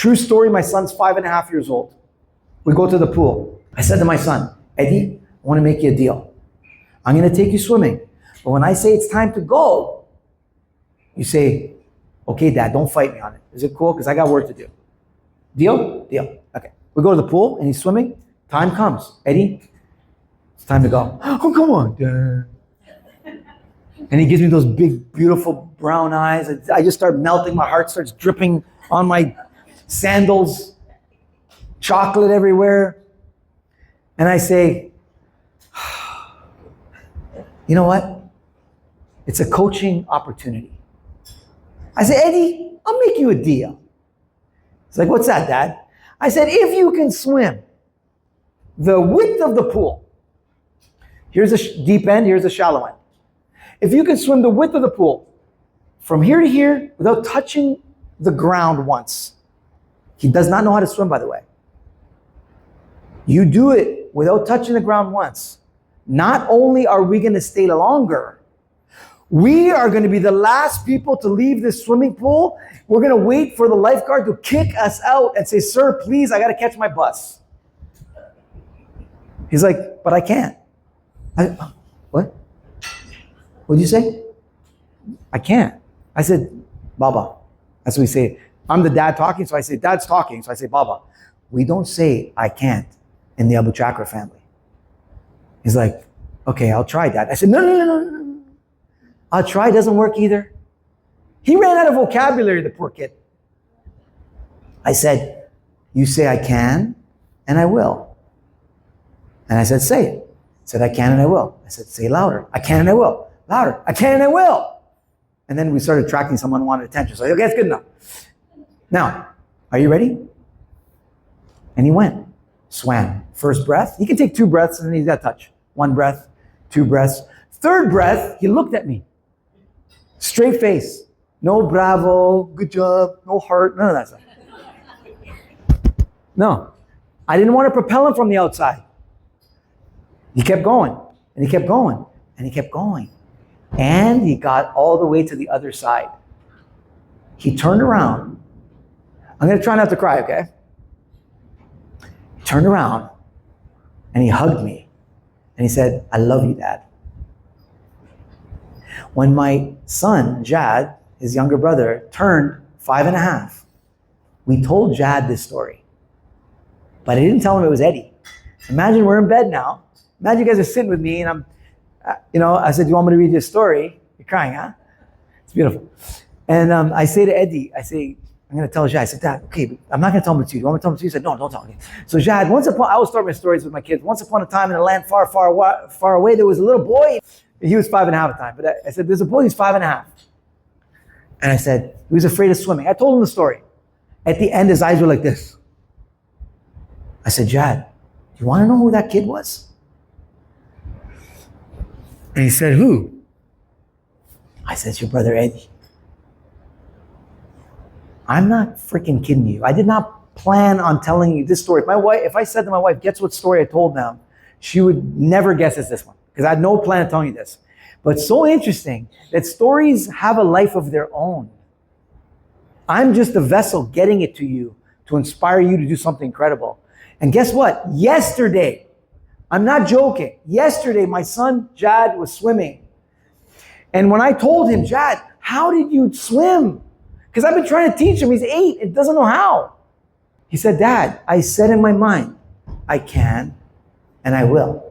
True story, my son's 5.5 years old. We go to the pool. I said to my son, Eddie, I want to make you a deal. I'm going to take you swimming. But when I say it's time to go, you say, okay, Dad, don't fight me on it. Is it cool? Because I got work to do. Deal? Deal. Okay. We go to the pool and he's swimming. Time comes. Eddie, it's time to go. Oh, come on, Dad. And he gives me those big, beautiful brown eyes. I just start melting. My heart starts dripping on my sandals. Chocolate everywhere. And I say, you know what? It's a coaching opportunity. I said, Eddie, I'll make you a deal. He's like, what's that, Dad? I said, if you can swim the width of the pool, here's a deep end, here's a shallow end. If you can swim the width of the pool from here to here without touching the ground once, he does not know how to swim, by the way. You do it without touching the ground once. Not only are we going to stay longer, we are going to be the last people to leave this swimming pool. We're going to wait for the lifeguard to kick us out and say, sir, please, I got to catch my bus. He's like, but I can't. What? What'd you say? I can't. I said, Baba. That's what we say. I'm the dad talking, so I say, Dad's talking. So I say, Baba. We don't say, I can't in the Abu Chakra family. He's like, okay, I'll try, Dad. I said, no. I'll try, doesn't work either. He ran out of vocabulary, the poor kid. I said, you say I can, and I will. And I said, say it. He said, I can and I will. I said, say louder. I can and I will. Louder. I can and I will. And then we started attracting someone who wanted attention. So I said, okay, that's good enough. Now, are you ready? And he went, swam. First breath. He can take 2 breaths and then he's got to touch. 1 breath, 2 breaths. 3rd breath, he looked at me. Straight face. No bravo, good job, no heart, none of that stuff. No. I didn't want to propel him from the outside. He kept going, and he kept going, and he kept going. And he got all the way to the other side. He turned around. I'm going to try not to cry, okay? He turned around, and he hugged me. And he said, I love you, Dad. When my son, Jad, his younger brother, turned 5.5, we told Jad this story. But I didn't tell him it was Eddie. Imagine we're in bed now. Imagine you guys are sitting with me and I'm, I said, do you want me to read you a story? You're crying, huh? It's beautiful. And I say to Eddie, I'm going to tell Jad. I said, Dad, okay, I'm not going to tell him to you. You want me to tell him to you? He said, no, don't tell me. So Jad, I always start my stories with my kids. Once upon a time in a land far, far away, there was a little boy. He was 5.5 at the time. But I said, there's a boy who's 5.5. And I said, he was afraid of swimming. I told him the story. At the end, his eyes were like this. I said, Jad, do you want to know who that kid was? And he said, who? I said, it's your brother Eddie. I'm not freaking kidding you. I did not plan on telling you this story. If I said to my wife, guess what story I told them, she would never guess it's this one. Because I had no plan of telling you this. But it's so interesting that stories have a life of their own. I'm just a vessel getting it to you to inspire you to do something incredible. And guess what? Yesterday, I'm not joking. Yesterday, my son, Jad, was swimming. And when I told him, Jad, how did you swim? Because I've been trying to teach him. He's 8. He doesn't know how. He said, Dad, I said in my mind, I can and I will.